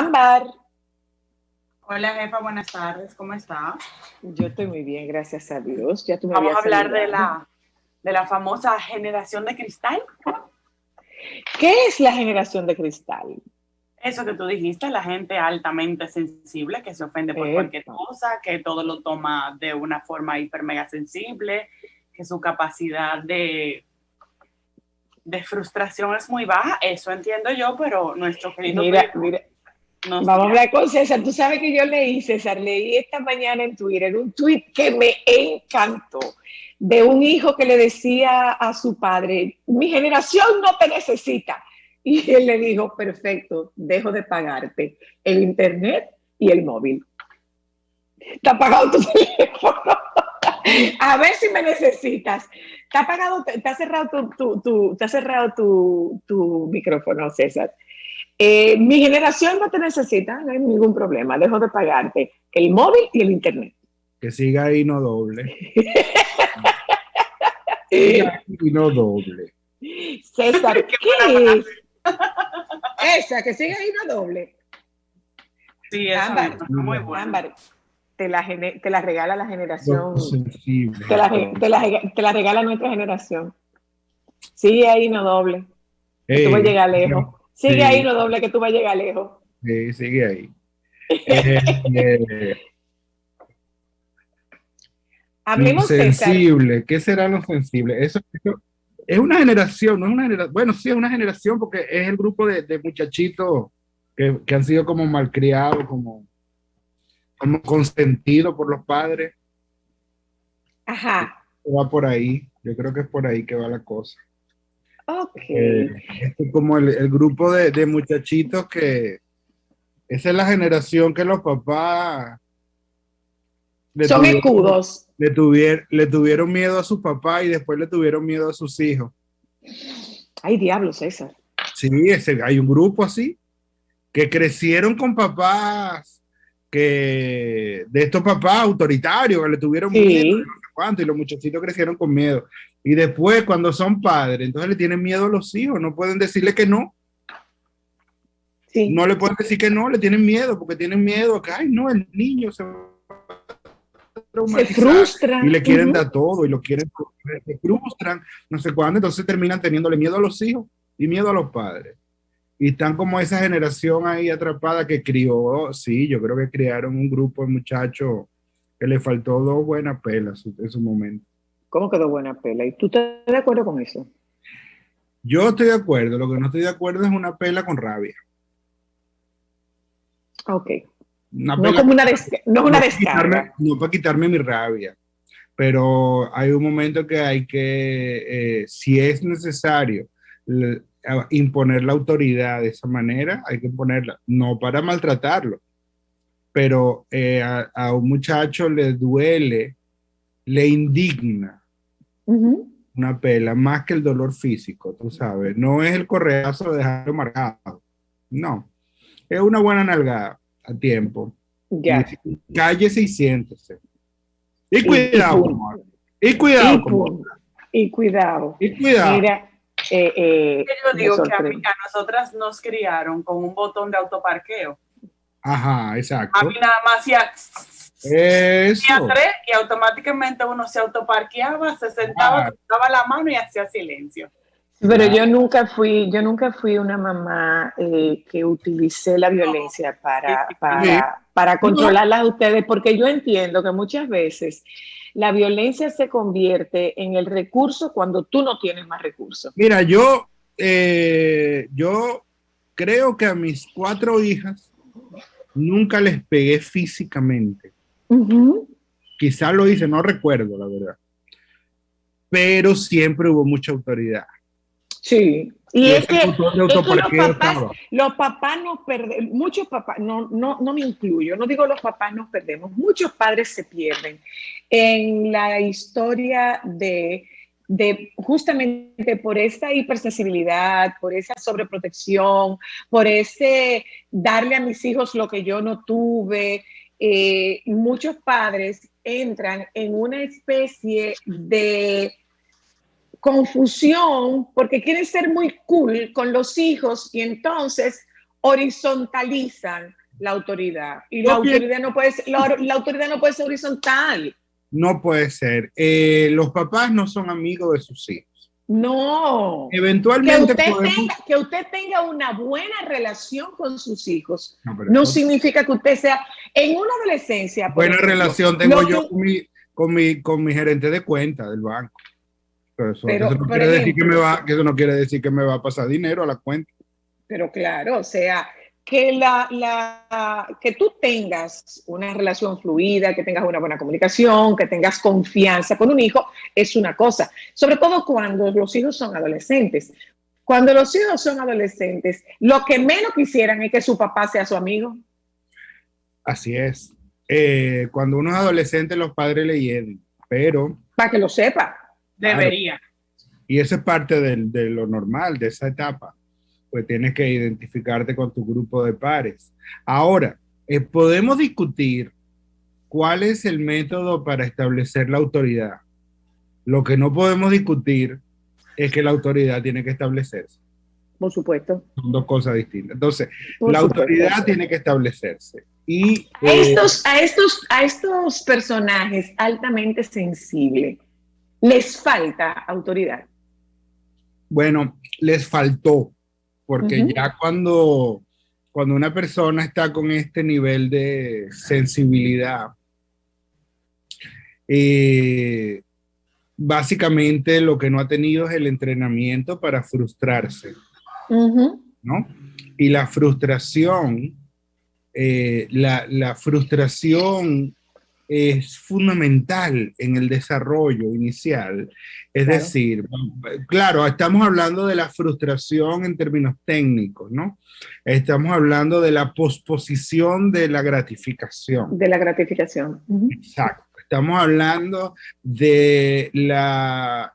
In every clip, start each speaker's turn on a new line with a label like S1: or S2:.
S1: Ámbar,
S2: Hola jefa, buenas tardes, ¿cómo está?
S1: yo estoy muy bien, gracias a Dios. Ya tú me
S2: Vamos a
S1: habías
S2: hablar de
S1: saludado.
S2: la famosa generación de cristal.
S1: ¿Qué es la generación de cristal?
S2: Eso que tú dijiste, la gente altamente sensible que se ofende por cualquier
S1: Epa.
S2: cosa, que todo lo toma de una forma hiper mega sensible, que su capacidad de frustración es muy baja, eso entiendo yo, pero nuestro querido
S1: Mira,
S2: primo
S1: mira,
S2: nos
S1: vamos a
S2: tira.
S1: hablar con César. Tú sabes que yo leí, César, leí esta mañana en Twitter un tweet que me encantó de un hijo que le decía a su padre, mi generación no te necesita. Y él le dijo, perfecto, dejo de pagarte el internet y el móvil. Está apagado tu teléfono. A ver si me necesitas. Te ha apagado, te ha cerrado te ha cerrado tu micrófono, César. Mi generación no te necesita, no hay ningún problema. Dejo de pagarte el móvil y el internet.
S3: Que siga ahí no doble. Siga ahí y no doble.
S1: César,
S2: Qué buena
S1: ¿qué es?
S2: frase.
S1: Esa, que sigue ahí no doble.
S2: Sí, eso
S1: Ámbar,
S2: mismo, está muy bueno.
S1: Ámbar, te la regala la generación,
S3: Los sensibles.
S1: te la regala nuestra generación. Sigue ahí no doble, que tú vas a
S3: Ey,
S1: llegar lejos. Sigue ahí
S3: sí,
S1: no doble, que tú vas a llegar lejos.
S3: sí, sigue ahí. Eh, los
S1: Hablemos, César.
S3: sensibles, ¿qué serán los sensibles? Eso es una generación, no es una generación, bueno, sí es una generación porque es el grupo de muchachitos que han sido como malcriados, como consentidos por los padres.
S1: Ajá,
S3: Va por ahí, yo creo que es por ahí que va la cosa.
S1: ok.
S3: Este es como el grupo de muchachitos que esa es la generación que los papás le
S1: Son
S3: tuvieron,
S1: escudos.
S3: le tuvieron miedo a sus papás y después le tuvieron miedo a sus hijos.
S1: Ay, diablo, César.
S3: Sí, hay un grupo así, que crecieron con papás, de estos papás autoritarios, que le tuvieron miedo,
S1: Sí,
S3: no sé cuánto, y los muchachitos crecieron con miedo. Y después, cuando son padres, entonces le tienen miedo a los hijos, no pueden decirle que no.
S1: sí.
S3: No le pueden decir que no, le tienen miedo, porque tienen miedo a que, ay, no, el niño se va a
S1: Se
S3: traumatizar y
S1: frustran.
S3: le quieren dar todo y lo quieren, se frustran, no sé cuándo, entonces terminan teniéndole miedo a los hijos y miedo a los padres. Y están como esa generación ahí atrapada que crió, sí, yo creo que criaron un grupo de muchachos que le faltó dos buenas pelas en su momento.
S1: ¿Cómo quedó buena pela? ¿Y tú estás de acuerdo con eso?
S3: Yo estoy de acuerdo, lo que no estoy de acuerdo es una pela con rabia.
S1: Ok.
S3: Una
S1: No
S3: pela
S1: como
S3: con,
S1: no es una descarga.
S3: no para quitarme mi rabia, pero hay un momento que hay que, si es necesario imponer la autoridad de esa manera, hay que imponerla, no para maltratarlo, pero a un muchacho le duele, le indigna una pela más que el dolor físico, tú sabes, no es el correazo de dejarlo marcado, no, es una buena nalgada a tiempo, y
S1: Ya.
S3: decir, cállese y siéntese. Y
S1: Y
S3: cuidado,
S1: punto.
S3: como y
S1: Y
S3: cuidado, como
S1: punto. Y cuidado.
S3: y cuidado.
S1: Mira,
S2: Que yo
S1: me
S2: digo que
S1: sorprende.
S2: a nosotras nos criaron con un botón de autoparqueo.
S3: Ajá,
S2: A mí
S3: exacto.
S2: nada más hacía
S3: Eso.
S2: tres y automáticamente uno se autoparqueaba, se sentaba,
S3: Claro,
S2: daba la mano y hacía silencio.
S1: Pero
S3: claro.
S1: yo nunca fui una mamá que utilicé la
S2: No,
S1: violencia
S2: sí, sí,
S3: Sí.
S1: para
S3: No.
S1: controlarlas a ustedes, porque yo entiendo que muchas veces la violencia se convierte en el recurso cuando tú no tienes más recursos.
S3: Mira, yo creo que a mis cuatro hijas nunca les pegué físicamente. Quizás lo hice, no recuerdo, la verdad. Pero siempre hubo mucha autoridad.
S1: Sí, y
S3: Y ese botón de
S1: es que
S3: autoparqueo estaba.
S1: los papás nos perdemos, muchos papás, no me incluyo, no digo los papás nos perdemos, muchos padres se pierden en la historia de justamente por esa hipersensibilidad, por esa sobreprotección, por ese darle a mis hijos lo que yo no tuve. Muchos padres entran en una especie de confusión porque quieren ser muy cool con los hijos y entonces horizontalizan la autoridad. Y la autoridad no puede ser, la autoridad no puede ser horizontal.
S3: No puede ser. Los papás no son amigos de sus hijos.
S1: No.
S3: Eventualmente
S1: que usted tenga una buena relación con sus hijos no significa que usted sea en una adolescencia.
S3: Buena relación tengo yo con mi gerente de cuenta del banco. Eso no quiere decir que me va a pasar dinero a la cuenta.
S1: Pero claro, o sea, que que tú tengas una relación fluida, que tengas una buena comunicación, que tengas confianza con un hijo, es una cosa. Sobre todo cuando los hijos son adolescentes. Cuando los hijos son adolescentes, lo que menos quisieran es que su papá sea su amigo.
S3: Así es. Cuando uno es adolescente, los padres le hieden, pero...
S1: Para que lo sepa.
S2: Debería.
S3: Claro. Y eso es parte de lo normal, de esa etapa. Pues tienes que identificarte con tu grupo de pares. Ahora, podemos discutir cuál es el método para establecer la autoridad. Lo que no podemos discutir es que la autoridad tiene que establecerse.
S1: Por supuesto.
S3: Son dos cosas distintas. Entonces, la autoridad tiene que establecerse. Y
S1: a estos personajes altamente sensibles les falta autoridad.
S3: Bueno, les faltó. Porque ya cuando una persona está con este nivel de sensibilidad, básicamente lo que no ha tenido es el entrenamiento para frustrarse, ¿no? Y la frustración, la frustración es fundamental en el desarrollo inicial. Es decir, claro, estamos hablando de la frustración en términos técnicos, ¿no? Estamos hablando de la posposición de la gratificación.
S1: De la gratificación.
S3: Exacto. Estamos hablando de la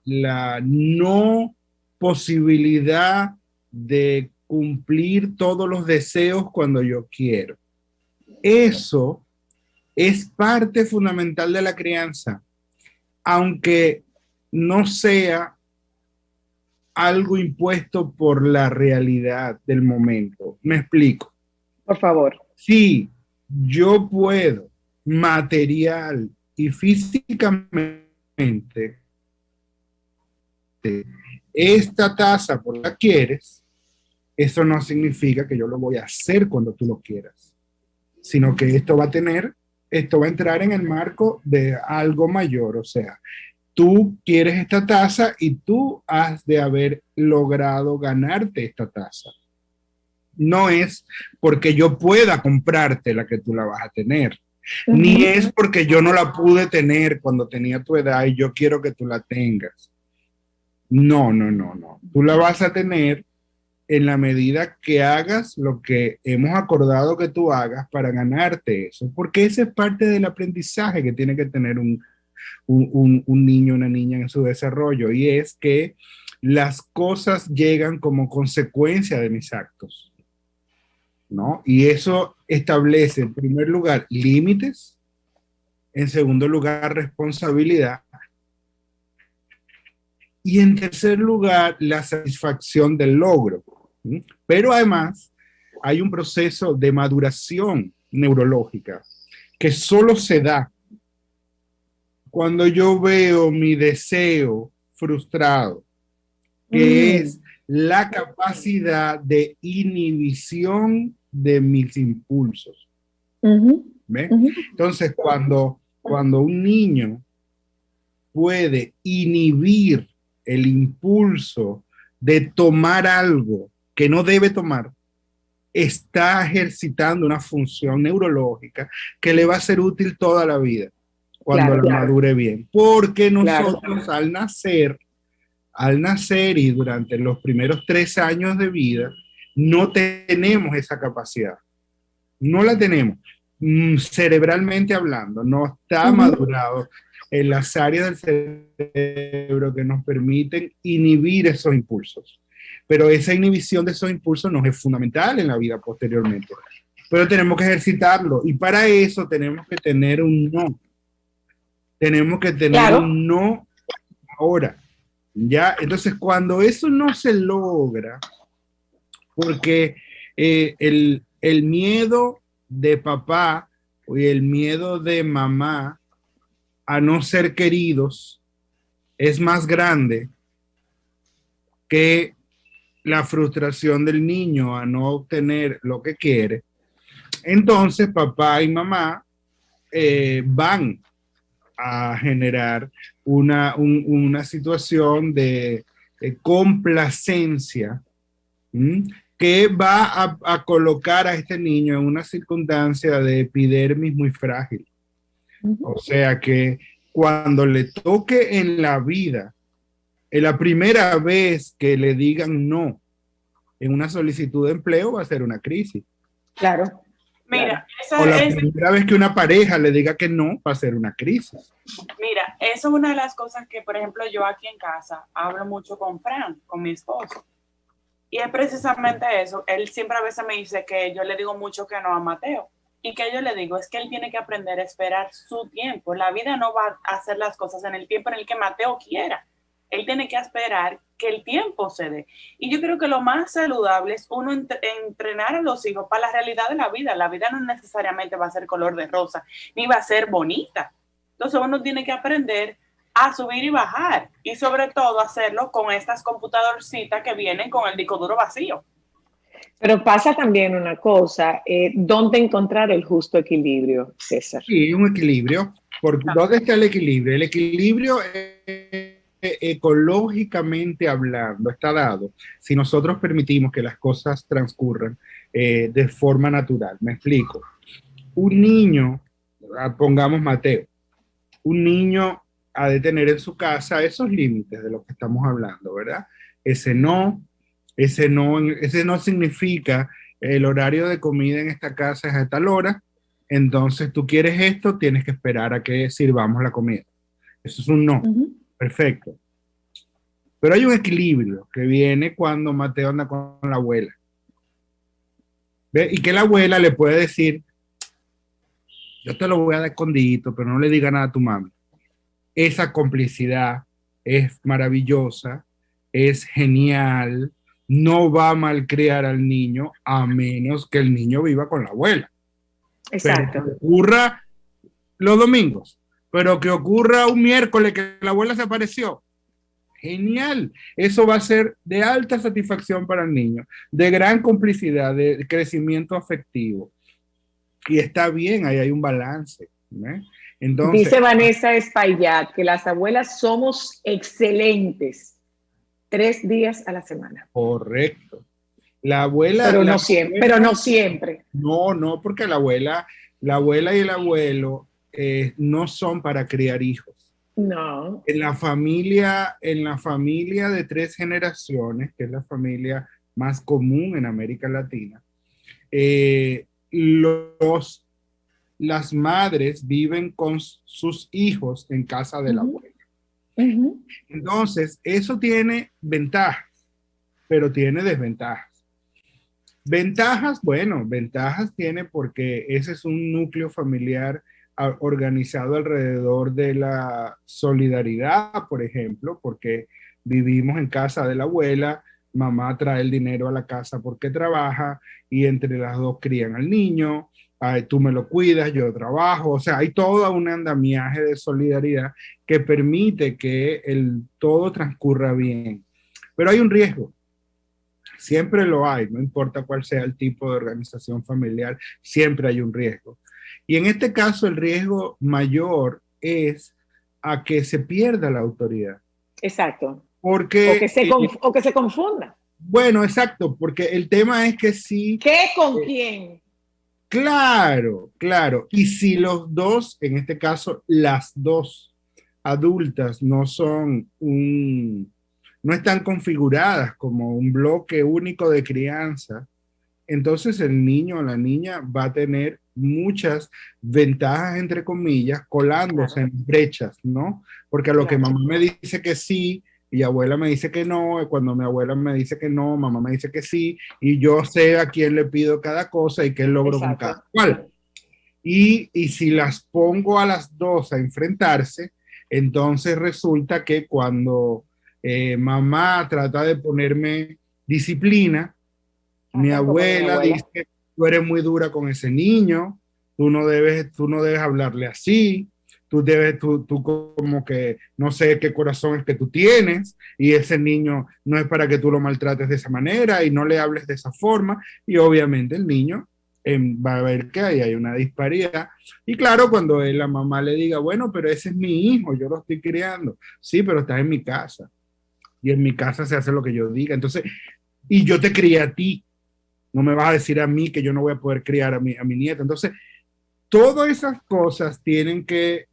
S3: no posibilidad de cumplir todos los deseos cuando yo quiero. Eso es parte fundamental de la crianza, aunque no sea algo impuesto por la realidad del momento. Me explico.
S1: Por favor.
S3: Si yo puedo material y físicamente esta taza por la quieres, eso no significa que yo lo voy a hacer cuando tú lo quieras, sino que esto va a entrar en el marco de algo mayor. O sea, tú quieres esta taza y tú has de haber logrado ganarte esta taza. No es porque yo pueda comprarte la que tú la vas a tener, ni es porque yo no la pude tener cuando tenía tu edad y yo quiero que tú la tengas. No. Tú la vas a tener en la medida que hagas lo que hemos acordado que tú hagas para ganarte eso, porque esa es parte del aprendizaje que tiene que tener un niño, una niña en su desarrollo, y es que las cosas llegan como consecuencia de mis actos, ¿no? Y eso establece, en primer lugar, límites, en segundo lugar, responsabilidad, y en tercer lugar, la satisfacción del logro. Pero además hay un proceso de maduración neurológica que solo se da cuando yo veo mi deseo frustrado, que es la capacidad de inhibición de mis impulsos. Entonces, cuando un niño puede inhibir el impulso de tomar algo que no debe tomar, está ejercitando una función neurológica que le va a ser útil toda la vida cuando la madure bien. Porque nosotros al nacer y durante los primeros 3 años de vida, no tenemos esa capacidad. No la tenemos. Cerebralmente hablando, no está madurado en las áreas del cerebro que nos permiten inhibir esos impulsos. Pero esa inhibición de esos impulsos nos es fundamental en la vida posteriormente. Pero tenemos que ejercitarlo, y para eso tenemos que tener un no. Tenemos que tener un no ahora. ¿Ya? Entonces, cuando eso no se logra, porque el miedo de papá y el miedo de mamá a no ser queridos es más grande que la frustración del niño a no obtener lo que quiere. Entonces papá y mamá van a generar una situación de complacencia, ¿m? Que va a colocar a este niño en una circunstancia de epidermis muy frágil. O sea que cuando le toque en la vida, en la primera vez que le digan no en una solicitud de empleo, va a ser una crisis.
S1: Claro.
S2: Mira,
S3: O la primera vez que una pareja le diga que no, va a ser una crisis.
S2: Mira, eso es una de las cosas que, por ejemplo, yo aquí en casa hablo mucho con Fran, con mi esposo. Y es precisamente eso. Él siempre a veces me dice que yo le digo mucho que no a Mateo. Y que yo le digo es que él tiene que aprender a esperar su tiempo. La vida no va a hacer las cosas en el tiempo en el que Mateo quiera. Él tiene que esperar que el tiempo se dé. Y yo creo que lo más saludable es uno entrenar a los hijos para la realidad de la vida. La vida no necesariamente va a ser color de rosa, ni va a ser bonita. Entonces uno tiene que aprender a subir y bajar. Y sobre todo hacerlo con estas computadorcitas que vienen con el disco duro vacío.
S1: Pero pasa también una cosa, ¿dónde encontrar el justo equilibrio, César?
S3: Sí, un equilibrio. ¿Dónde está el equilibrio? El equilibrio ecológicamente hablando está dado si nosotros permitimos que las cosas transcurran de forma natural. Me explico. Un niño, pongamos Mateo, un niño ha de tener en su casa esos límites de lo que estamos hablando, ¿verdad? Ese no significa el horario de comida en esta casa es a tal hora, entonces tú quieres esto, tienes que esperar a que sirvamos la comida. Eso es un no. Perfecto. Pero hay un equilibrio que viene cuando Mateo anda con la abuela. ¿Ve? Y que la abuela le puede decir, yo te lo voy a dar escondidito, pero no le diga nada a tu mami. Esa complicidad es maravillosa, es genial, no va a malcriar al niño a menos que el niño viva con la abuela.
S1: Exacto.
S3: Pero que ocurra los domingos, pero que ocurra un miércoles que la abuela se apareció. Genial. Eso va a ser de alta satisfacción para el niño, de gran complicidad, de crecimiento afectivo. Y está bien, ahí hay un balance. ¿eh? Entonces,
S1: dice Vanessa Espaillat que las abuelas somos excelentes 3 días a la semana.
S3: Correcto. La abuela...
S1: Pero
S3: la
S1: no siempre.
S3: Abuela,
S1: pero no siempre.
S3: No, porque la abuela y el abuelo no son para criar hijos.
S1: No.
S3: En la familia de 3 generaciones, que es la familia más común en América Latina, las madres viven con sus hijos en casa de la abuela. Entonces, eso tiene ventajas, pero tiene desventajas. Ventajas tiene porque ese es un núcleo familiar organizado alrededor de la solidaridad, por ejemplo, porque vivimos en casa de la abuela, mamá trae el dinero a la casa porque trabaja y entre las dos crían al niño, tú me lo cuidas, yo trabajo, o sea, hay todo un andamiaje de solidaridad que permite que todo transcurra bien. Pero hay un riesgo. Siempre lo hay, no importa cuál sea el tipo de organización familiar, siempre hay un riesgo. Y en este caso el riesgo mayor es a que se pierda la autoridad.
S1: Exacto.
S3: Porque,
S1: o que se confunda.
S3: Bueno, exacto, porque el tema es que si...
S1: ¿Qué con quién?
S3: Claro. Y si los dos, en este caso las dos adultas no están configuradas como un bloque único de crianza, entonces el niño o la niña va a tener muchas ventajas, entre comillas, colándose en brechas, ¿no? Porque a lo que mamá me dice que sí, y abuela me dice que no, y cuando mi abuela me dice que no, mamá me dice que sí, y yo sé a quién le pido cada cosa y qué logro con cada cual. Y si las pongo a las dos a enfrentarse, entonces resulta que cuando mamá trata de ponerme disciplina, Mi
S1: Como mi
S3: abuela
S1: abuela.
S3: dice, tú eres muy dura con ese niño, tú no debes hablarle así, tú como que no sé qué corazón es que tú tienes y ese niño no es para que tú lo maltrates de esa manera y no le hables de esa forma y obviamente el niño va a ver que ahí hay una disparidad y claro, cuando la mamá le diga, bueno, pero ese es mi hijo, yo lo estoy criando, sí, pero estás en mi casa y en mi casa se hace lo que yo diga, entonces, y yo te crié a ti, no me vas a decir a mí que yo no voy a poder criar a mi nieta. Entonces, todas esas cosas tienen que,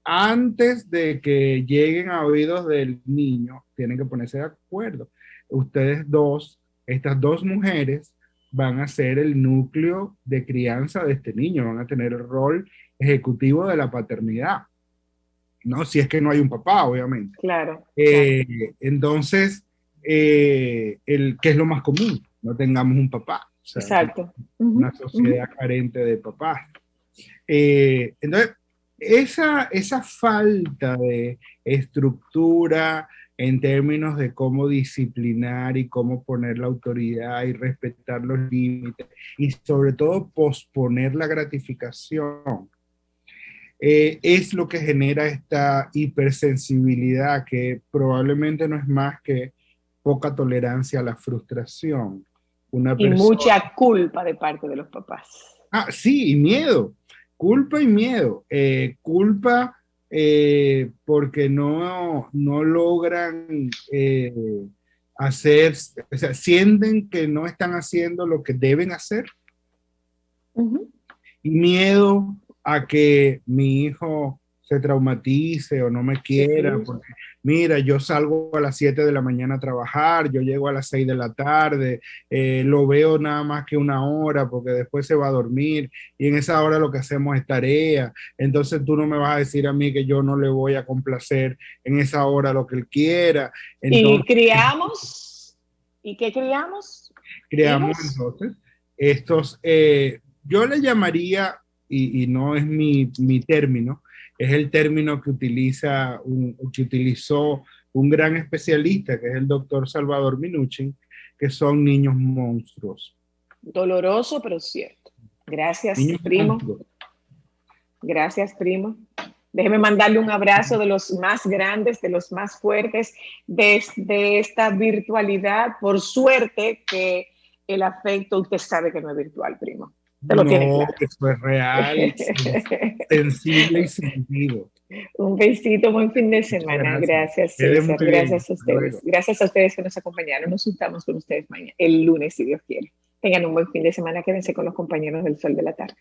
S3: antes de que lleguen a oídos del niño, tienen que ponerse de acuerdo. Ustedes dos, estas dos mujeres, van a ser el núcleo de crianza de este niño, van a tener el rol ejecutivo de la paternidad, ¿no? Si es que no hay un papá, obviamente.
S1: Claro, claro.
S3: Entonces, ¿qué es lo más común? No tengamos un papá. O sea,
S1: Exacto.
S3: una
S1: Ujú, ujú.
S3: sociedad carente de papás. Entonces, esa falta de estructura en términos de cómo disciplinar y cómo poner la autoridad y respetar los límites y sobre todo posponer la gratificación, es lo que genera esta hipersensibilidad que probablemente no es más que poca tolerancia a la frustración. Una
S1: Y
S3: persona.
S1: mucha culpa de parte de los papás.
S3: Ah, sí, y miedo, culpa y miedo. Culpa porque no logran hacer, o sea, sienten que no están haciendo lo que deben hacer
S1: Ujú.
S3: y miedo a que mi hijo se traumatice o no me quiera,
S1: Sí.
S3: porque mira, yo salgo a las 7 de la mañana a trabajar, yo llego a las 6 de la tarde, lo veo nada más que una hora porque después se va a dormir y en esa hora lo que hacemos es tarea, entonces tú no me vas a decir a mí que yo no le voy a complacer en esa hora lo que él quiera,
S1: Y
S3: entonces
S1: criamos, ¿y qué criamos?
S3: creamos
S1: Hijos.
S3: entonces estos, yo le llamaría, y no es mi término, es el término que utilizó un gran especialista, que es el doctor Salvador Minuchin, que son niños monstruos.
S1: Doloroso, pero cierto. Gracias,
S3: Niños
S1: primo.
S3: monstruos.
S1: Gracias, primo. Déjeme mandarle un abrazo de los más grandes, de los más fuertes de esta virtualidad. Por suerte que el afecto, usted sabe que no es virtual, primo. Te lo tiene
S3: No,
S1: claro.
S3: eso es real, sensible y sentido.
S1: Un besito, buen fin de
S3: Muchas
S1: semana.
S3: gracias.
S1: Gracias,
S3: Quede muy
S1: César.
S3: bien.
S1: Gracias a
S3: Hasta
S1: ustedes.
S3: luego.
S1: Gracias a ustedes que nos acompañaron. Nos juntamos con ustedes mañana, el lunes, si Dios quiere. Tengan un buen fin de semana. Quédense con los compañeros del Sol de la Tarde.